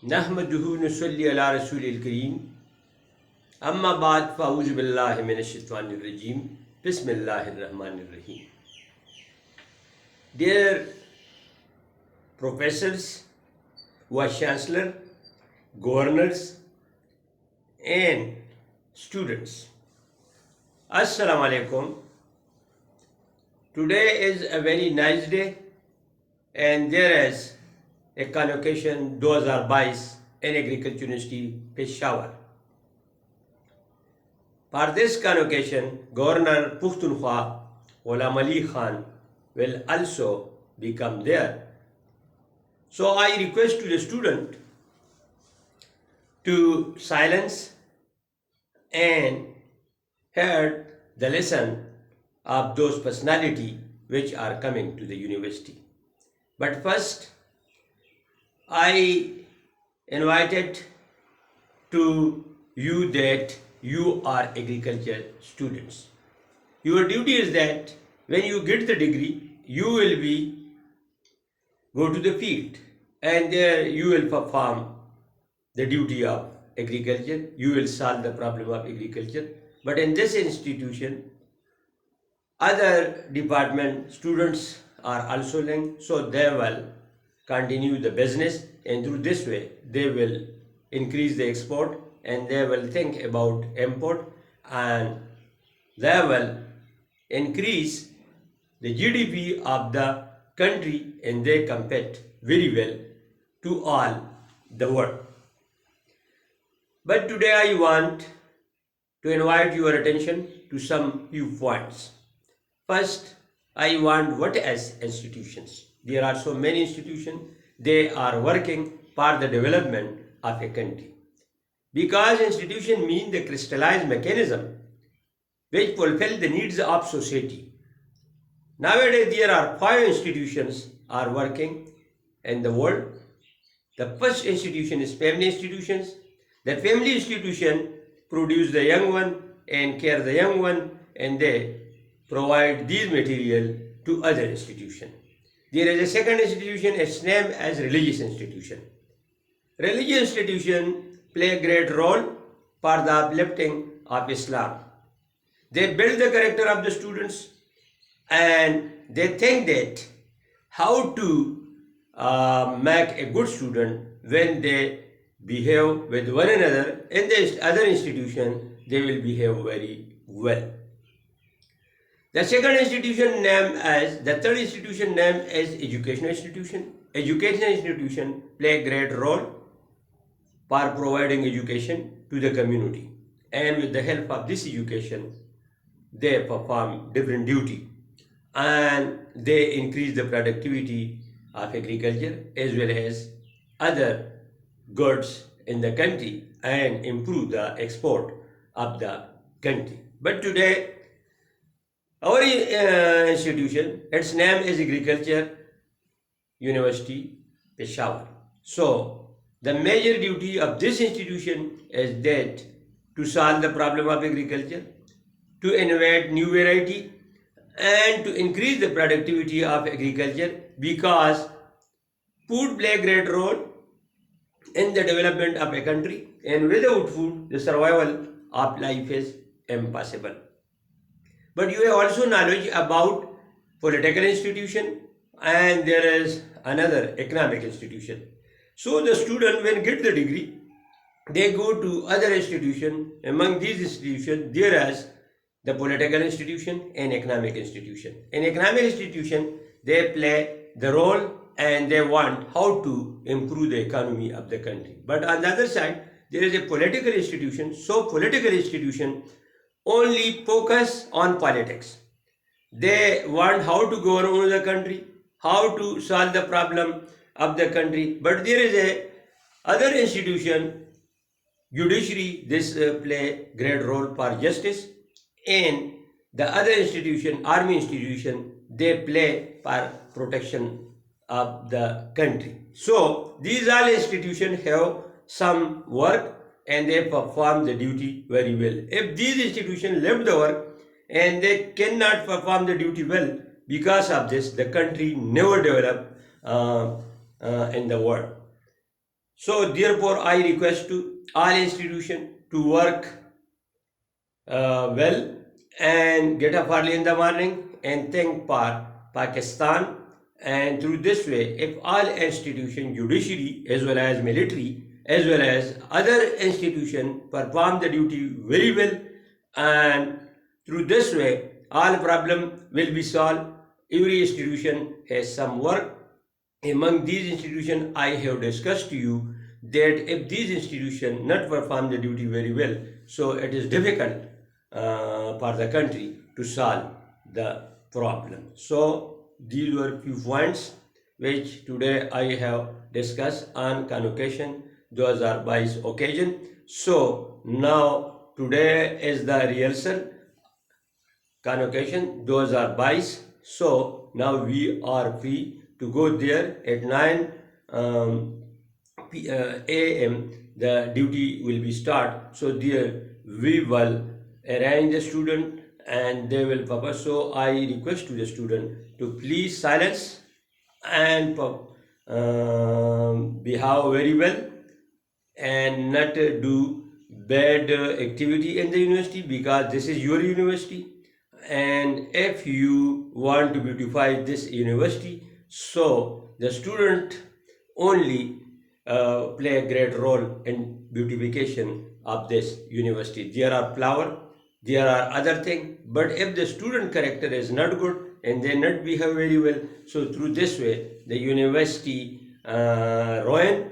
नहमदुहु नुसल्ली अला रसूलिल करीम अम्मा बाद फ़ाऊज़ु बिल्लाहि मिनश शैतानिर रजीम बिस्मिल्लाहिर रहमानिर रहीम. Dear professors, vice chancellor, governors and students, Assalamu alaikum. Today is a very nice day and there is a convocation 2022 in Agriculture University, Peshawar. For this convocation, Governor Pukhtunkhwa Ghulam Ali Khan will also become there. So I request to the student to silence and hear the lesson of those personality which are coming to the university. But first, I invited to you that you are agriculture students. Your duty is that when you get the degree, you will go to the field and there you will perform the duty of agriculture. You will solve the problem of agriculture. But in this institution, other department students are also linked, so they will continue the business, and through this way they will increase the export and they will think about import and they will increase the GDP of the country and they compete very well to all the world. But today I want to invite your attention to some few points. First, I want what as institutions. There are so many institutions, they are working for the development of a country. Because institution means the crystallized mechanism which fulfill the needs of society. Nowadays there are 5 institutions are working in the world. The first institution is family institutions. The family institution produce the young one and care the young one and they provide these material to other institution. There is a second institution, its name as religious institution. Religious institution play a great role for the uplifting of Islam. They build the character of the students and they think that how to make a good student when they behave with one another. In the other institution, they will behave very well. The second institution name as, the third institution name as educational institution. Educational institution play a great role for providing education to the community. And with the help of this education, they perform different duty and they increase the productivity of agriculture as well as other goods in the country and improve the export of the country. But today, our institution, its name is Agriculture University, Peshawar. So, the major duty of this institution is that to solve the problem of agriculture, to innovate new variety, and to increase the productivity of agriculture because food play a great role in the development of a country and without food, the survival of life is impossible. But you have also knowledge about political institution and there is another economic institution. So the student when get the degree, they go to other institution. Among these institutions, there is the political institution and economic institution. In economic institution, they play the role and they want how to improve the economy of the country. But on the other side, there is a political institution. So political institution only focus on politics. They want how to govern the country, how to solve the problem of the country. But there is a other institution, judiciary, this play great role for justice, and the other institution, army institution, they play for protection of the country. So these all institutions have some work and they perform the duty very well. If these institutions left the work and they cannot perform the duty well, because of this, the country never developed in the world. So therefore I request to all institutions to work well and get up early in the morning and think for Pakistan. And through this way, if all institutions, judiciary as well as military, as well as other institutions perform the duty very well, and through this way, all problem will be solved. Every institution has some work. Among these institutions, I have discussed to you that if these institutions not perform the duty very well, so it is difficult for the country to solve the problem. So these were few points which today I have discussed on convocation 2022 occasion. So now today is the rehearsal convocation 2022. So now we are free to go there at 9 a.m. The duty will be start. So there we will arrange the student and they will purpose. So I request to the student to please silence and behave very well and not do bad activity in the university, because this is your university. And if you want to beautify this university, so the student only play a great role in beautification of this university. There are flower, there are other things, but if the student character is not good and they not behave very well, so through this way the university ruin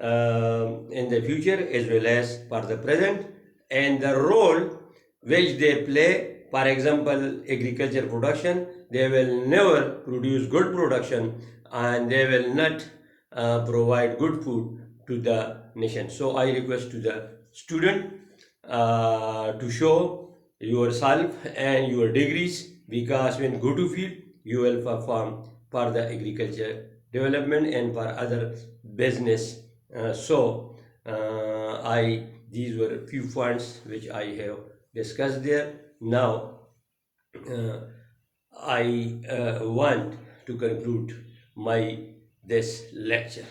in the future as well as for the present. And the role which they play, for example agriculture production, they will never produce good production and they will not provide good food to the nation. So I request to the student to show yourself and your degrees, because when go to field you will perform for the agriculture development and for other business. I these were few points which I have discussed there. Now I want to conclude my this lecture.